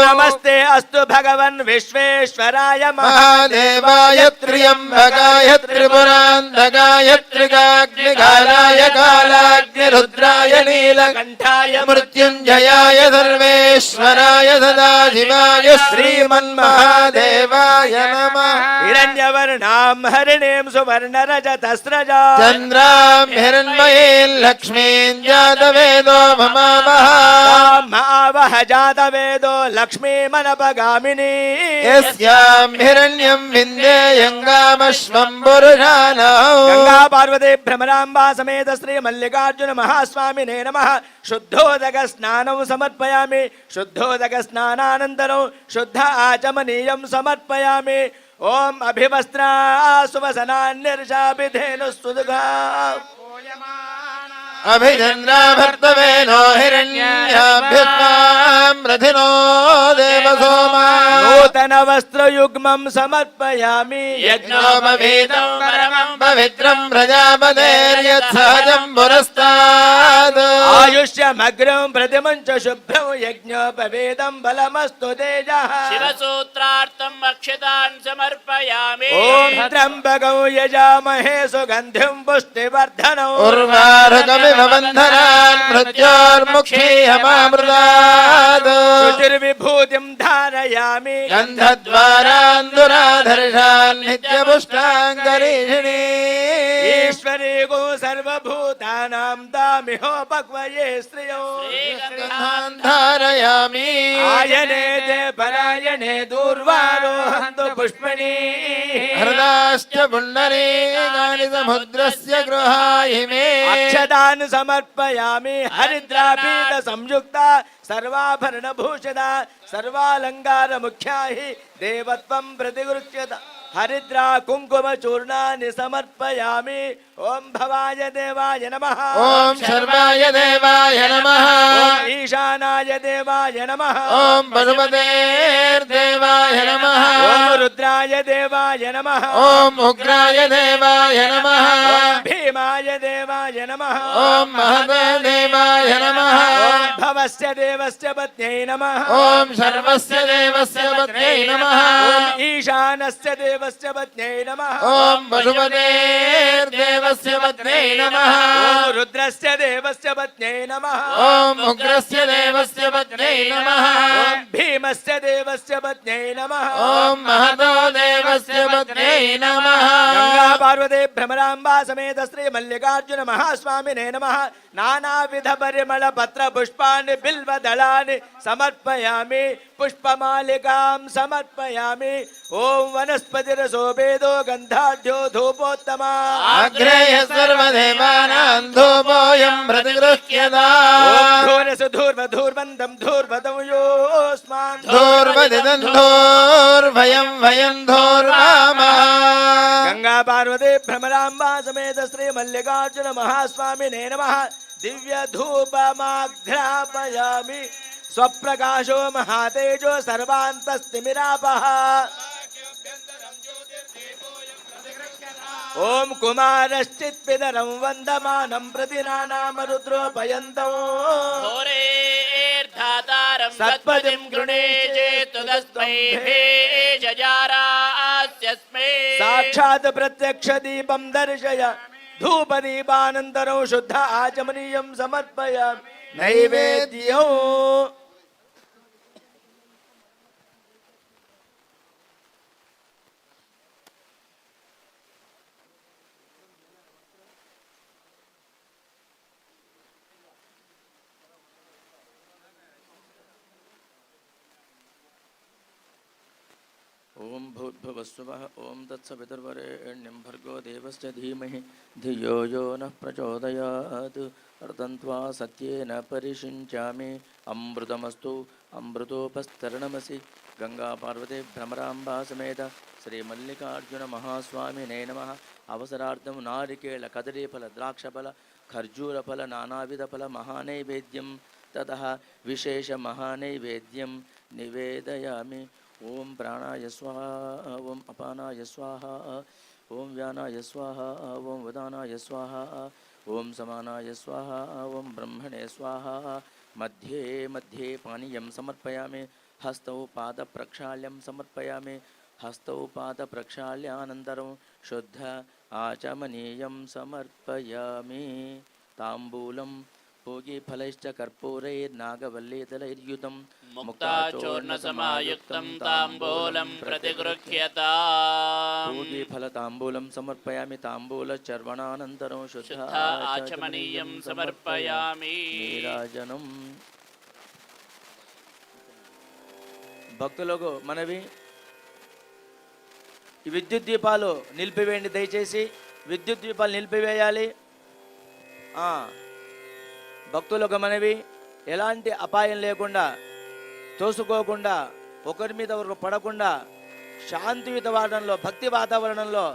नमस्ते अस्तु भगवन् विश्वेश्वराय महादेवाय त्र्यम्बकाय त्रिपुरान्तकाय त्रिकाग्निकालाय कालाग्निरुद्राय नीलकण्ठाय मृत्युञ्जयाय सर्वेश्वराय सदाशिवाय श्रीमन्महादेवाय नमः हिरण्यवर्णां हरिणीं सुवर्णरजतस्रजा चन्द्रां हिरण्मयीं लक्ष्मीं जातवेदो ममावः मावह जातवेदो लक्ष्मीमनपगामिनी यस्यां हिरण्यं विन्देयङ्गामश्वं पुरुषाणां गंगा पार्वती भ्रमराम्बा समेत श्री मल्लिकार्जुन महास्वामिने नमः शुद्धोदक स्नानं समर्पयामि शुद्धोदक स्नानानन्तरं शुद्ध आचमनीयं समर्पयामि ओम अभिवस्त्रा सुवसनान्यर्षाभिधेनु सुदुघा अभिचन्द्राभर्तवेनो हिरण्याभ्युत्मां रथिनो देवसोमा नूतन वस्त्रयुग्मं समर्पयामि यज्ञोपवीतं परमं पवित्रं प्रजापतेर्यत्सहजं पुरस्तात् आयुष्यमग्रं प्रतिमं च शुभ्रं यज्ञोपवेदं बलमस्तु तेजः शिवसूत्रार्थम् अक्षतान् समर्पयामि ओम त्र्यंबकं यजामहे सुगन्धिं पुष्टिवर्धनम् उर्वारुकमिव बन्धनान् मृत्योर्मुक्षीयमामृतात् शुचिर्विभूतिं धारयामि गन्धद्वारान् दुराधर्षान् नित्यपुष्टाङ्गरीषिणी ईश्वरी गो सर्वभूतानां दामिहोपक्वये श्रियो गन्धान् धारयामि आयने ते परायणे दूर्वारोहन्तु पुष्पणी हृदाश्च पुण्डरीकानि समुद्रस्य गृहाहि मे अक्षतान् समर्पयामि हरिद्रापीठ संयुक्ता सर्वाभरणभूषिता सर्वालङ्कार मुख्या हि देवत्वं प्रतिगृह्यत हरिद्रा कुङ्कुम चूर्णानि समर्पयामि ओम भवाय देवाय नमः ओम सर्वाय देवाय नमः ओम ईशानाय देवाय नमः ओम पशुपतेर्देवाय नमः ओम रुद्राय देवाय नमः ओम उग्राय देवाय नमः ओम भीमाय देवाय नमः ओम महदेवाय नमः ओम भवस्य देवस्य पत्न्यै नमः ओम सर्वस्य देवस्य पत्न्यै नमः ओम ईशानस्य देवस्य पत्न्यै नमः ओम पशुपतेर्देवस्य पत्न्यै नमः ओम रुद्रस्य देवस्य पत्न्यै नमः ओम उग्रस्य देवस्य पत्न्यै नमः ओम भीमस्य देवस्य पत्न्यै नमः ओम महतो देवस्य पत्न्यै नमः गंगा पार्वती भ्रमराम्बा समेत श्री मल्लिकार्जुन महास्वामिने नमः नानाविध परिमल पत्र पुष्पाणि बिल्वदलानि समर्पयामि पुष्पमालिकां समर्पयामि ओम वनस्पतिरसोभेदो गन्धाढ्यो धूपोत्तमा अग्रेय सर्वदेवानां धूपोऽयं प्रतिगृह्यताम् धूर्वधूर्वधूर्वन्दं धूर्वदं योऽस्मान् धूर्वदिदं धूर्भयं भयं धूर्वामः गंगा पार्वती भ्रमराम्बा समेत श्री मल्लिकार्जुन महास्वामिने नमः दिव्य धूपमाघ्रापयामि स्वप्रकाशो महातेजो सर्वान्तस्तिमिरापः ओम कुमारश्चित्पितरं वन्दमानं प्रतिनानाम रुद्रोपयन्तौ घोरेर्धातारं सत्पदिं सत्पदिं गृणे चेत्तदस्मै भेषजारास्यस्मै साक्षात् प्रत्यक्ष दीपं दर्शय ధూపదీపానంతరం శుద్ధ ఆచమనీయం సమర్పయామి నైవేద్యం. ఓం భూర్భువస్సువః ఓం తత్సవితుర్వరేణ్యం భర్గో దేవస్య ధీమహి ధియో యో నః ప్రచోదయాత్. వర్ధన్త్వా సత్యేన పరిషించామి అమృతమస్తు అమృతోపస్తరణమసి. గంగా పార్వతీ భ్రమరాంబా సమేత శ్రీ మల్లికార్జున మహాస్వామినే నమః. అవసరార్థం నారికేళ కదలీఫల ద్రాక్షఫల ఖర్జూరఫల నానావిధఫల మహానైవేద్యం తతః విశేష మహానైవేద్యం నివేదయామి. ఓం ప్రాణాయ స్వాహ ఓం అపానాయ స్వాహ ఓం వ్యానాయ స్వాహ ఓం వదానాయ స్వాహ ఓం సమానాయ స్వాహ ఓం బ్రహ్మణే స్వాహ. మధ్యే మధ్యే పానీయం సమర్పయామి. హస్తౌ పాద ప్రక్షాళ్యం సమర్పయామి. హస్తౌ పాద ప్రక్షాళ్యానంతరం శుద్ధ ఆచమనీయం సమర్పయామి. తాంబూలం పూగీఫలైశ్చ కర్పూరైర్నాగవల్లీదలైర్యుతం ముక్తాచూర్ణసమాయుక్తం తాంబూలం ప్రతిగృహ్యతాం. పూగీఫల తాంబూలం సమర్పయామి. తాంబూల చర్వణానంతరం శుద్ధ ఆచమనీయం సమర్పయామి. నీరాజనం. భక్తులకు మనవి, ఈ విద్యుత్ దీపాలు నిలిపివేయండి దయచేసి. విద్యుత్ దీపాలు నిలిపివేయాలి. భక్తులకు మనవి, ఎలాంటి అపాయం లేకుండా, తోసుకోకుండా, ఒకరి మీద ఒకరు పడకుండా శాంతియుత వాతావరణంలో, భక్తి వాతావరణంలో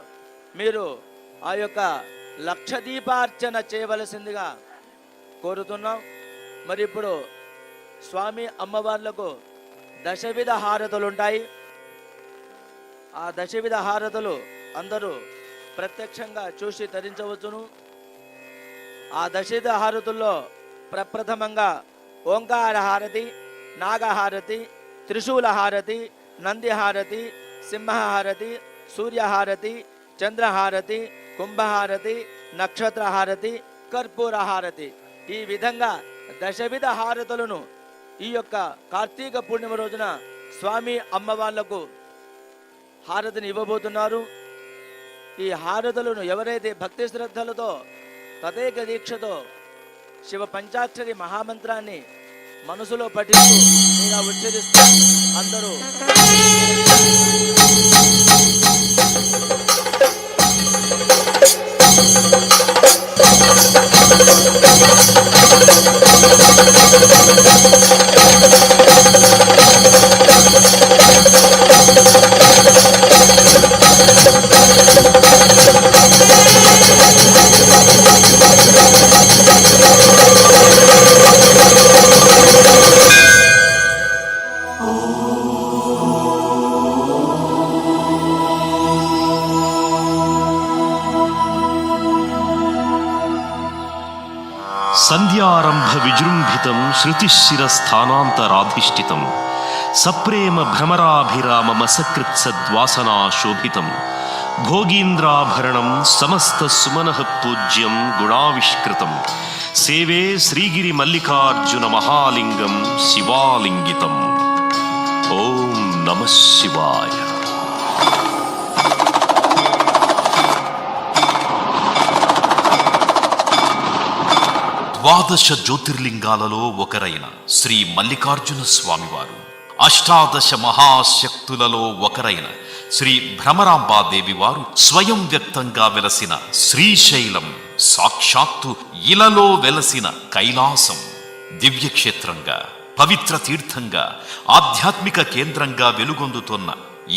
మీరు ఆ యొక్క లక్ష దీపార్చన చేయవలసిందిగా కోరుతున్నాం. మరి ఇప్పుడు స్వామి అమ్మవార్లకు దశవిధ హారతులు ఉంటాయి. ఆ దశవిధ హారతులు అందరూ ప్రత్యక్షంగా చూసి ధరించవచ్చును. ఆ దశవిధ హారతుల్లో ప్రప్రథమంగా ఓంకార హారతి, నాగహారతి, త్రిశూల హారతి, నంది హారతి, సింహహారతి, సూర్యహారతి, చంద్రహారతి, కుంభహారతి, నక్షత్ర హారతి, కర్పూర హారతి, ఈ విధంగా దశవిధ హారతులను ఈ యొక్క కార్తీక పూర్ణిమ రోజున స్వామి అమ్మవార్లకు హారతిని ఇవ్వబోతున్నారు. ఈ హారతులను ఎవరైతే భక్తి శ్రద్ధలతో తదేక దీక్షతో శివ పంచాక్షరి మహామంత్రాన్ని మనసులో పఠిస్తూ ఇలా ఉచ్చరిస్తూ అందరూ సంధ్యారంభ విజృంభితం శృతిశిరస్థానాంతరాధిష్ఠితం సప్రేమ భ్రమరాభిరామమసకృత్సద్వాసనా శోభితం భోగీంద్రాభరణం సమస్త సుమనః పూజ్యం గుణావిష్కృతం సేవే శ్రీగిరి మల్లికార్జున మహాలింగం శివాలింగితం. ఓం నమః శివాయ. ద్వాదశ జ్యోతిర్లింగాలలో ఒకరైన శ్రీ మల్లికార్జున స్వామివారు, అష్టాదశ మహాశక్తులలో ఒకరైన శ్రీ భ్రమరాంబాదేవి వారు స్వయం వ్యక్తంగా వెలసిన శ్రీశైలం, సాక్షాత్తు ఇలలో వెలసిన కైలాసం, దివ్యక్షేత్రంగా, పవిత్ర తీర్థంగా, ఆధ్యాత్మిక కేంద్రంగా వెలుగొందుతున్న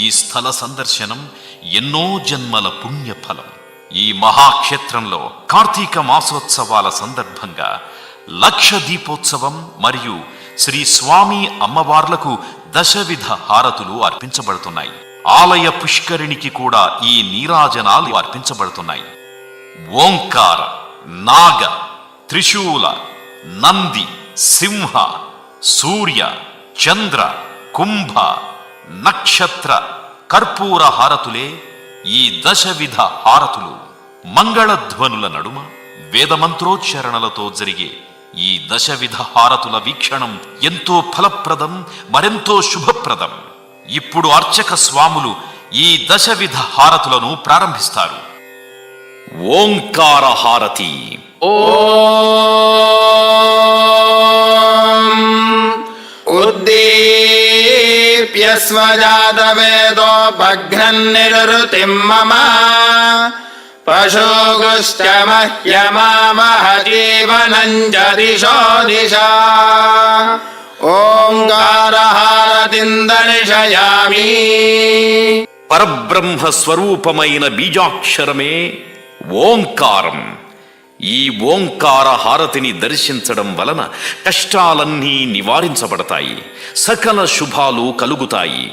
ఈ స్థల సందర్శనం ఎన్నో జన్మల పుణ్యఫలం. ఈ మహాక్షేత్రంలో కార్తీక మాసోత్సవాల సందర్భంగా లక్ష దీపోత్సవం మరియు శ్రీ స్వామి అమ్మవార్లకు దశవిధ హారతులు అర్పించబడుతున్నాయి. ఆలయ పుష్కరిణికి కూడా ఈ నీరాజనాలు అర్పించబడుతున్నాయి. ఓంకార, నాగ, త్రిశూల, నంది, సింహ, సూర్య, చంద్ర, కుంభ, నక్షత్ర, కర్పూర హారతులే ఈ దశవిధ హారతులు. మంగళధ్వనుల నడుమ వేదమంత్రోచ్చారణలతో జరిగే ఈ దశవిధ హారతుల వీక్షణం ఎంతో ఫలప్రదం, మరెంతో శుభప్రదం. ఇప్పుడు అర్చక స్వాములు ఈ దశవిధ హారతులను ప్రారంభిస్తారు. ఓంకార హారతి. ఉద్దీప్య స్వజాతవేదో భగ్నన్నిరుతిం మమ పశోగుశ్చ మహ్యమామహ జీవనం చ దిశో దిశా ఓంకారహారతిం దర్శయామి. పరబ్రహ్మ స్వరూపమైన బీజాక్షరమే ఓంకారం. ఈ ఓంకార హారతిని దర్శించడం వలన కష్టాలన్నీ నివారించబడతాయి, సకల శుభాలు కలుగుతాయి.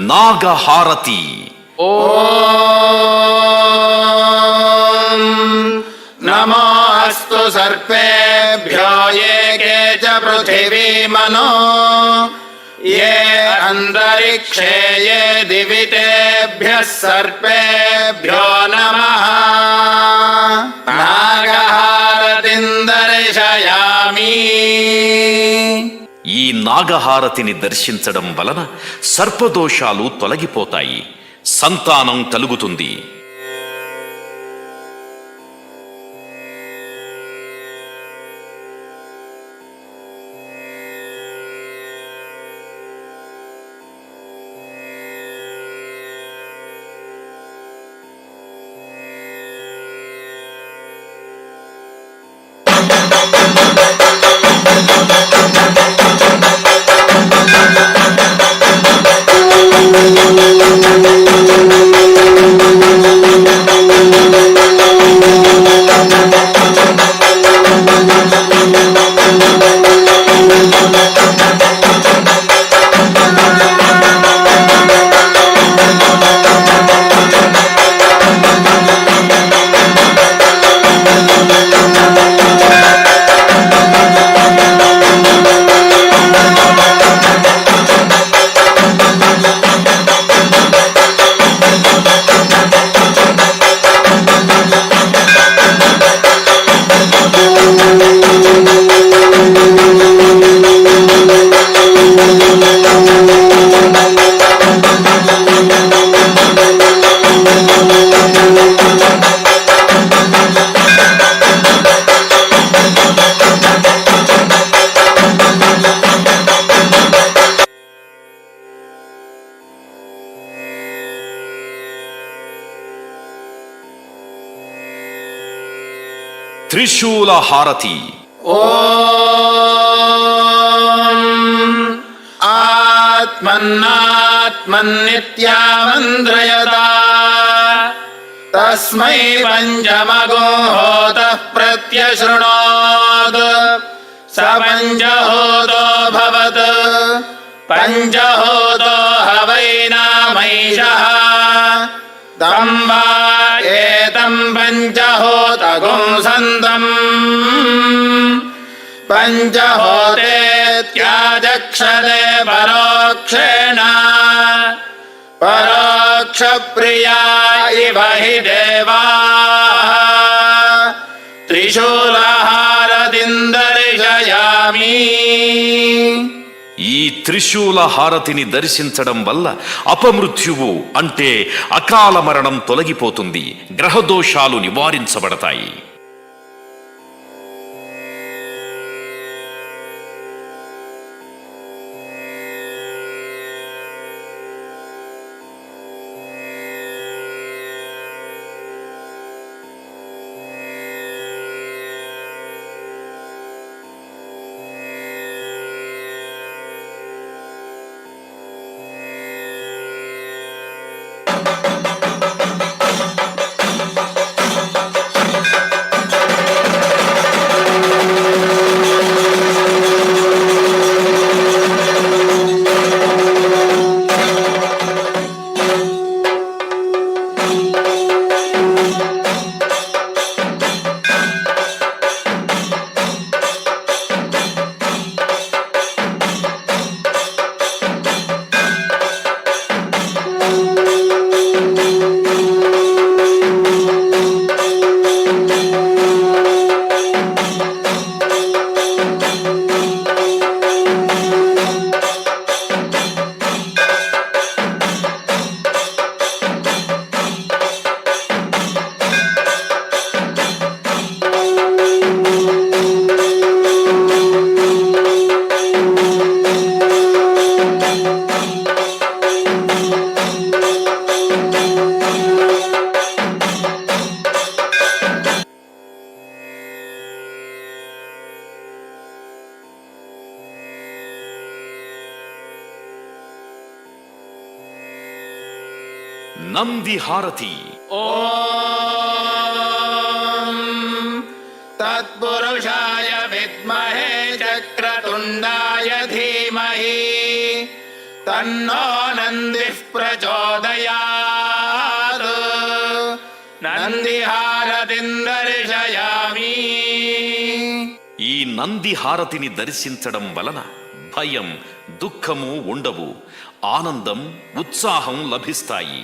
నాగహారతి. ఓం నమోస్తు సర్పేభ్యో ఏ కే చ పృథివీ మనో ఏ అంతరిక్షే ఏ దివి తేభ్యః సర్పేభ్యో నమః. నాగహారతిం దర్శయామి. ఈ నాగహారతిని దర్శించడం వలన సర్పదోషాలు తొలగిపోతాయి, సంతానం కలుగుతుంది. త్రిశూల హారతి. ఓం ఆత్మన్నాత్మన్నిత్యామంద్రయతా तस्मै पञ्चमगो होतः प्रत्यशृणोत् स पञ्चहोतो भवत् पञ्चहोतो ह वै नामैषः तं वा एतं पञ्चहोतगुं सन्तम् पञ्चहोतेत्याचक्षते परोक्षेण परोक्षप्रिया इव हि देवाः त्रिशूलहारतिं दर्शयामि ఈ త్రిశూల హారతిని దర్శించడం వల్ల అపమృత్యువు అంటే అకాల మరణం తొలగిపోతుంది, గ్రహదోషాలు నివారించబడతాయి. నంది హారతి. ఓం తత్పురుషాయ విద్మహే చక్రతుండాయ ధీమహి తన్నో నందిః ప్రచోదయాత్. నంది హారతిం దర్శయామి. ఈ నంది హారతిని దర్శించడం వలన భయం, దుఃఖము ఉండవు, ఆనందం, ఉత్సాహం లభిస్తాయి.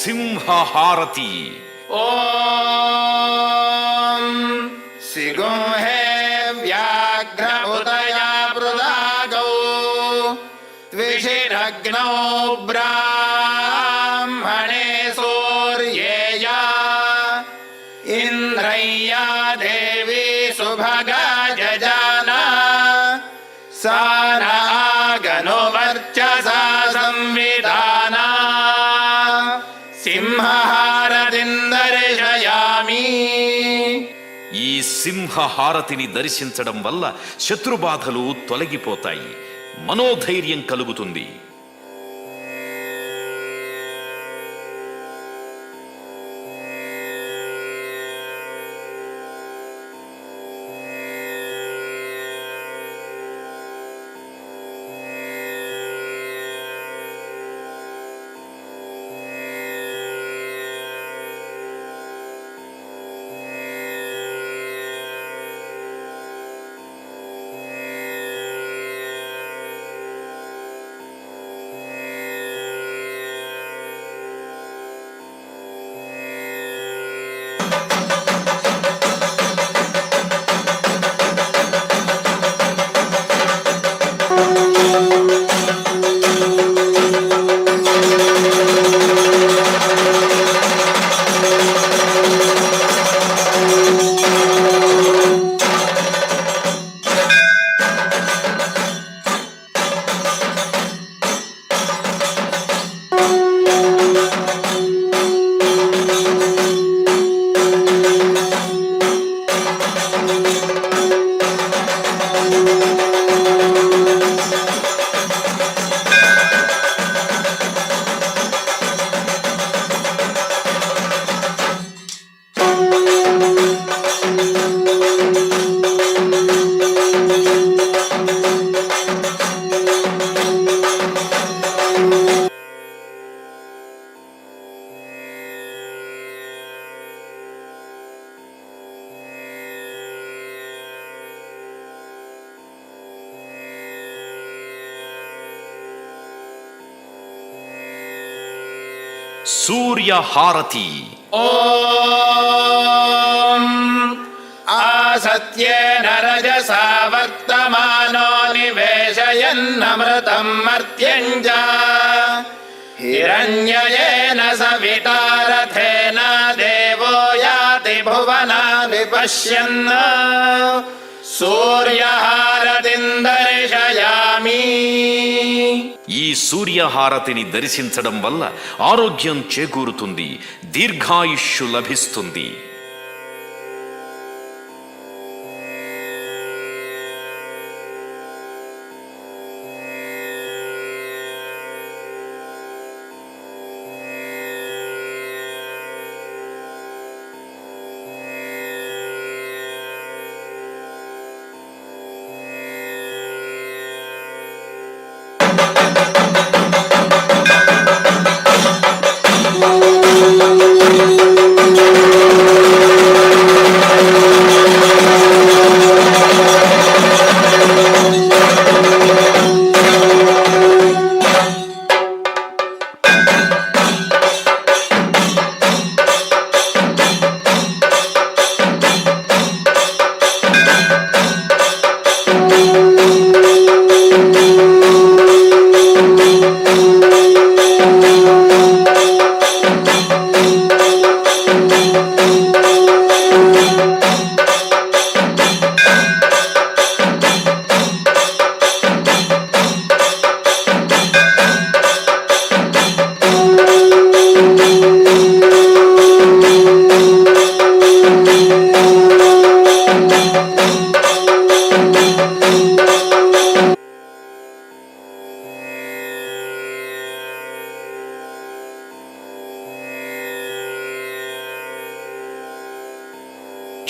సింహహారతి. ఓం సిగుంహే వ్యాఘ్ర ఉదయా పృథాగౌ ద్విషిరగ్నౌ బ్రాహ్మణే సూర్యేయా ఇంద్రయ్యా దేవి సుభగా జజానా సానాగను వర్చసా సంవిధానా సింహహారతిం దర్శయామి. సింహహారతిని దర్శించడం వల్ల శత్రుబాధలు తొలగిపోతాయి, మనోధైర్యం కలుగుతుంది. సూర్యహారతి. ఓం ఆసత్యేన రజసా వర్తమానో నివేశయన్నమృతం మర్త్యంజ హిరణ్యయేన సవితారథేన దేవో యాతి భువనాని పశ్యన్న సూర్యహారతిం దర్శయామి. ఈ సూర్యహారతిని దర్శించడం వల్ల ఆరోగ్యం చేకూరుతుంది, దీర్ఘాయుష్యు లభిస్తుంది.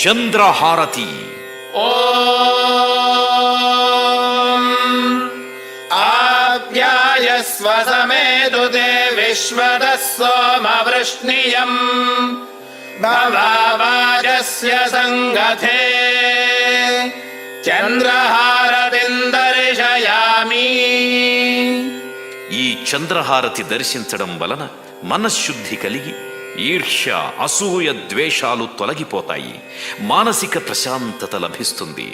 చంద్రహారతి. ఓం ఆప్యాయస్వ సమేదుతే విశ్వతః సోమవృష్ణియం భవావాజస్య సంగతే చంద్రహారతిం దర్శయామి. ఈ చంద్రహారతి దర్శించడం వలన మనశ్శుద్ధి కలిగి ఈర్ష్య, అసూయ, ద్వేషాలు తొలగిపోతాయి, మానసిక ప్రశాంతత లభిస్తుంది.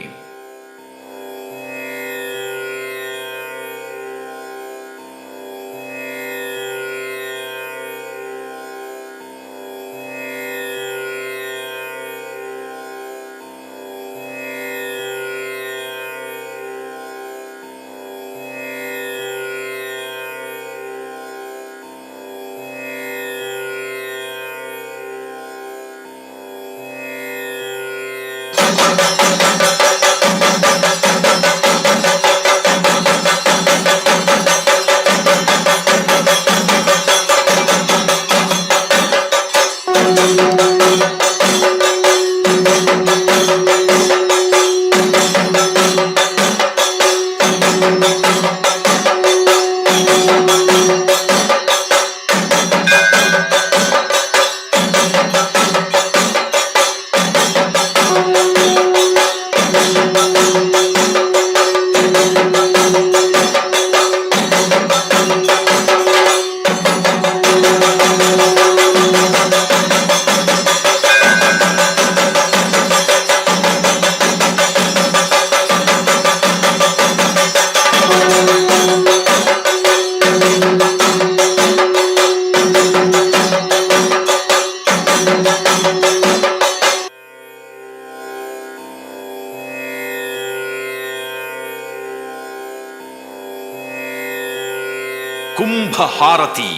కుంభహారతి.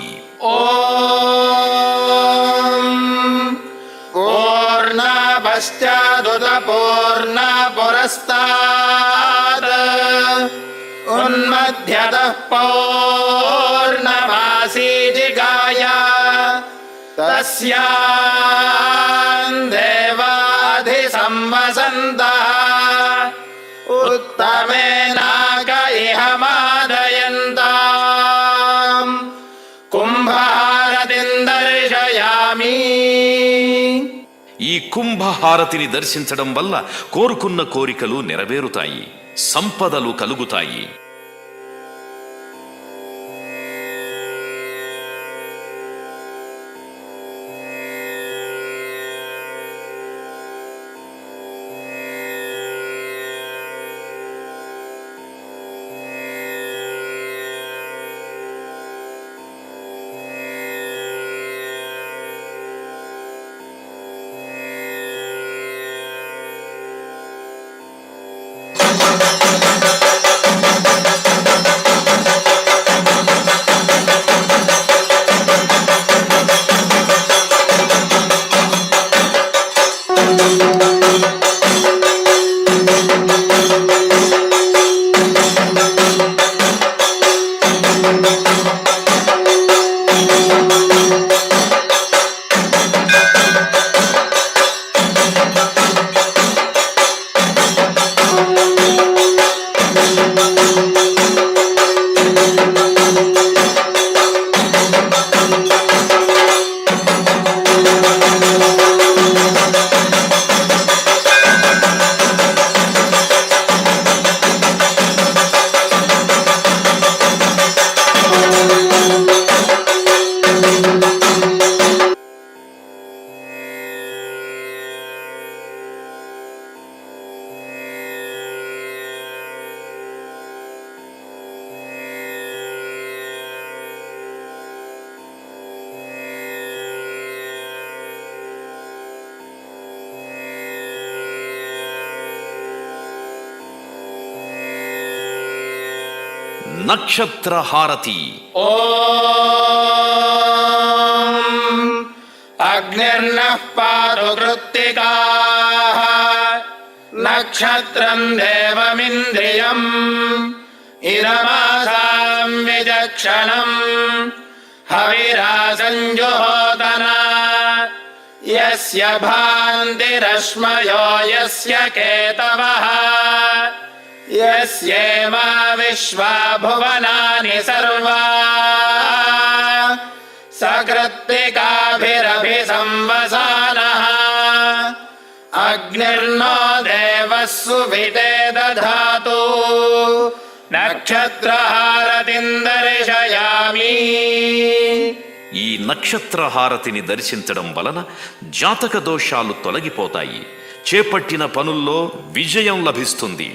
ఓం పూర్ణపశ్చాదుత పూర్ణ పురస్తాద్ ఉన్మధ్యతః పౌర్ణమాసీజిగాయ తస్యాం దేవాధి సంవసంతః ఉత్తమేనాక ఇహ మాదయంతాం కుంభహారతిం దర్శయామి. ఈ కుంభహారతిని దర్శించడం వల్ల కోరుకున్న కోరికలు నెరవేరుతాయి, సంపదలు కలుగుతాయి. నక్షత్రహారతి. ఓం అగ్నిర్నః పాతు కృత్తికాః నక్షత్రం దేవమింద్రియం ఇదమాసాం విచక్షణం హవిరాసంజుహోతన యస్య భాంతిరశ్మయో యస్య కేతవః యస్యేమా విశ్వా భువనాని సర్వా సకృత్తికాభిరభిసంవసానః అగ్నిర్నో దేవः సువితే దధాతు నక్షత్రహారతిం దర్శయామి. ఈ నక్షత్రహారతిని దర్శించడం వలన జాతక దోషాలు తొలగిపోతాయి, చేపట్టిన పనుల్లో విజయం లభిస్తుంది.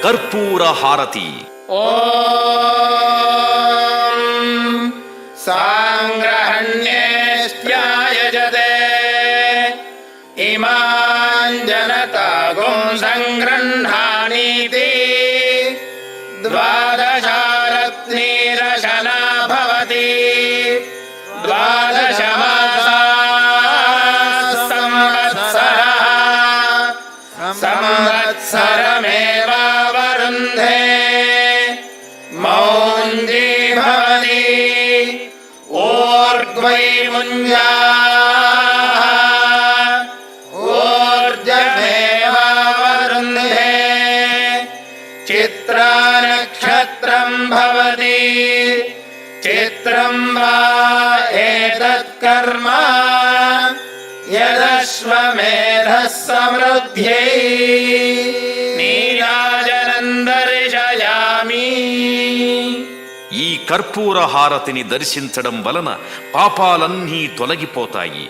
కర్పూర హారతి. ఓం సాంగ్రహణ్యేష్ట్యాయజతే ఇమాన్ జనతాగుం సంగృహ్ణానీతి ద్వాదశారత్నీరశనా భవతి ద్వాదశ సంవత్సరమేవావరుంధే మౌంజీ భవతి ఓర్గ్వై ముంజా ఓర్జమేవావరుంధే చిత్రానక్షత్రం భవతి చిత్రం వా ఏతత్కర్మ యదశ్వమేధః సమృద్ధ్యై నీరాజనం దర్శయామి. ఈ కర్పూర హారతిని దర్శించడం వలన పాపాలన్నీ తొలగిపోతాయి.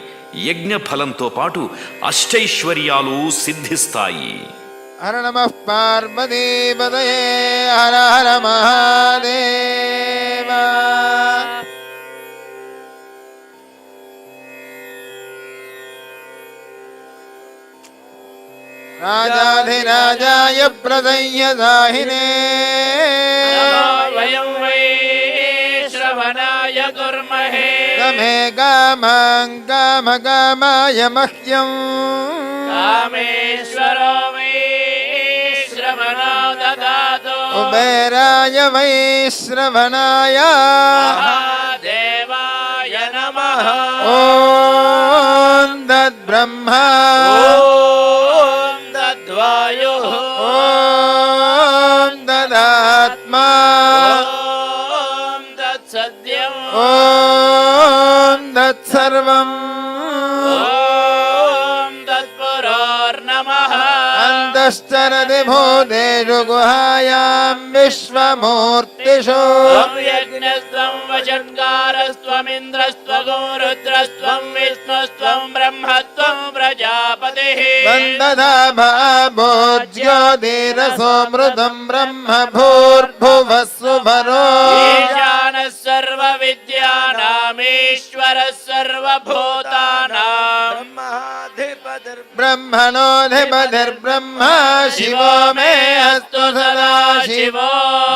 యజ్ఞ ఫలంతో పాటు అష్టైశ్వర్యాలు సిద్ధిస్తాయి. హర నమః పార్వతీపతయే హర హర మహాదేవ. రాజాధిరాజాయ ప్రదయ్య దాహినే వయం వై శ్రవణాయ కుర్మహే గమే గామం గామ గామాయ మహ్యం కామేశ్వరో వై శ్రవణో దదాతు కుబేరాయ వై శ్రవణాయ మహాదేవాయ నమః. ఓం తద్బ్రహ్మ ఓం తద్వాయుః ఓం తదాత్మా ఓం తత్సత్యం ఓం తత్సర్వం ఓం తత్పురోర్నమః. అంతశ్చరతి భూతేషు గుహాయాం విశ్వమూర్తిషు త్వం యజ్ఞస్త్వం వషట్కారస్త్వమింద్రస్త్వగో రుద్రస్త్వం విష్ణుస్త్వం బ్రహ్మత్వం ప్రజాపతిః. వందధాభోజ్యోతిరసోమృతం బ్రహ్మ భూర్భువస్సువరో ఈశానः సర్వవిద్యానామీశ్వరः సర్వభూతానాం. బ్రహ్మణోధిపతిర్బ్రహ్మ శివో మే అస్తు సదా శివో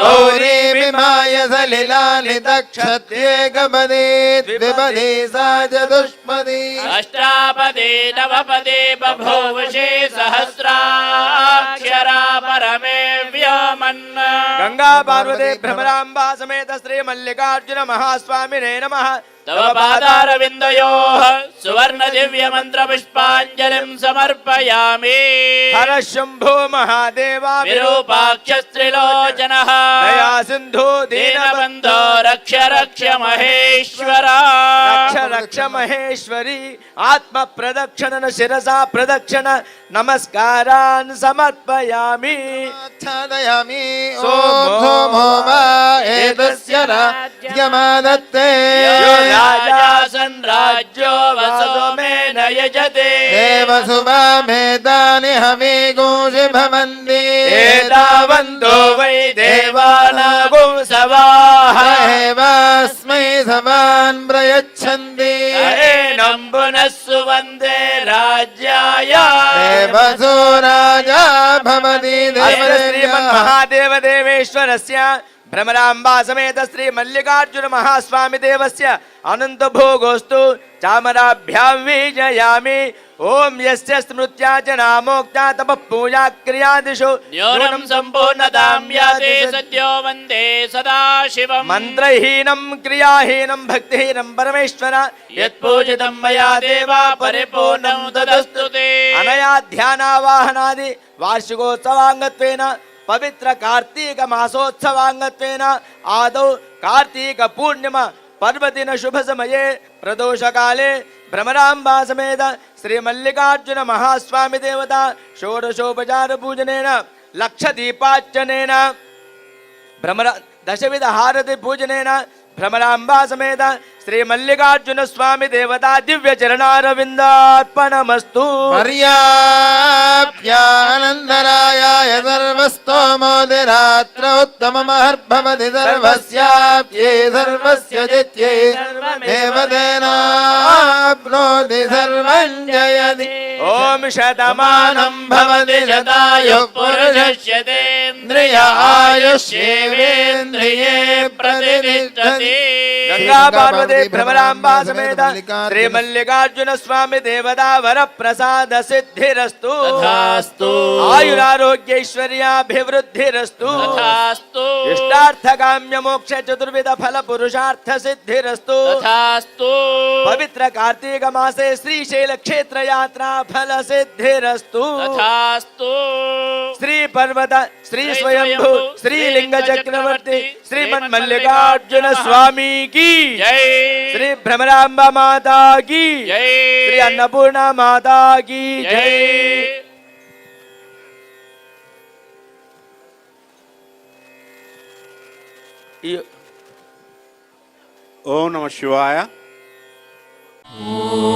గౌరీ విమాయ సలిలాలితక్షత్రియే గపదే ద్విపదే సా చతుష్పది అష్టాపదే నవపదే బభూవశే సహస్రాక్షరా పరమే వ్యోమన్. గంగా పార్వతీ భ్రమరాంబా సమేత శ్రీ మల్లికార్జున మహాస్వామినే నమః. తవ పాదారవిందయోః సువర్ణ దివ్య మంత్ర పుష్పాంజలిం సమర్పయామి. హర శంభో మహాదేవా విరూపాక్ష త్రిలోచనః దయా సింధు దీనబంధో రక్ష రక్ష మహేశ్వర. రక్ష రక్ష మహేశ్వరి ఆత్మ ప్రదక్షిణ శిరసా ప్రదక్షిణ నమస్కారాన్ సమర్పయామి. ఆచ్ఛాదయామి ఓం సోమో వా ఏతస్య రాజ్యమాదత్తే రాజాసన్ రాజ్యో వసోమేన యజతే. దేవసువామేతాని హవిగూషి భవంతి ఏతావంతో వై దేవానాగో సవాః దేవాస్మై సవాన్ ప్రయచ్చంతి ఏనం పునస్సు వందే రాజ్యాయ. దేవసో రాజా భవతి అస్య శ్రీమన్మహాదేవ దేవేశ్వరస్య భ్రమరాంబా సమేత శ్రీ మల్లికార్జున మహాస్వామి దేవస్య అనంత భోగోస్తు చామరాభ్యాం వీజయామి. ఓం యస్య స్మృత్యా చ నామోక్తా తప పూజా క్రియాదిషు న్యూనం సంపూర్ణతాం యాతే సద్యో వందే సదా శివం. మంత్రహీనం క్రియాహీనం భక్తిహీనం పరమేశ్వర యత్పూజితం మయా దేవా పరిపూర్ణం తదస్తు తే. అనయా ధ్యానావాహనాది వార్షికోత్సవాంగత్వేన పవిత్ర కార్తీక మాసోత్సవాంగత్వేన ఆదౌ కార్తీక పూర్ణిమ పర్వదిన శుభ సమయే ప్రదోషకాలే భ్రమరాంబా సమేత శ్రీ మల్లికార్జున మహాస్వామి దేవత షోడశోపచార పూజనేన లక్ష దీపార్చనేన భ్రమర దశవిధ హారతి పూజనేన భ్రమరాంబా సమేత శ్రీ మల్లికార్జున స్వామి దేవతా దివ్య చరణారవిందార్పణమస్తు. పర్యాప్యానందరాయాయ సర్వస్తోమోదిరాత్ర ఉత్తమమహర్భవతి సర్వస్యాప్యే సర్వస్య జిత్యే దేవదేనాప్నోతి సర్వం జయతి. ఓం శతమానం భవతి శతాయుః పురుషస్యేంద్రియ ఆయుష్యేవేంద్రియే ప్రతిష్టతి. గంగా పార్వతి భ్రమరాంబా సమేత శ్రీ మల్లికార్జున స్వామి దేవతా వర ప్రసాద సిద్ధిరస్తు. తథాస్తు. ఆయురారోగ్యైశ్వర్యాభివృద్ధిరస్తు. తథాస్తు. ఇష్టార్థకామ్య మోక్ష చతుర్విధ ఫల పురుషార్థ సిద్ధిరస్తు. తథాస్తు. పవిత్ర కార్తీక మాసే శ్రీశైల క్షేత్ర యాత్రా ఫల సిద్ధిరస్తు. తథాస్తు. శ్రీ పర్వత శ్రీ స్వయంభూ శ్రీలింగ చక్రవర్తి శ్రీమన్ మల్లికార్జున స్వామికి జై. శ్రీ భ్రమరాంబ మాతాకి జై. శ్రీ అన్నపూర్ణ మాతాకి జై. ఓం నమ శివాయ. ఓం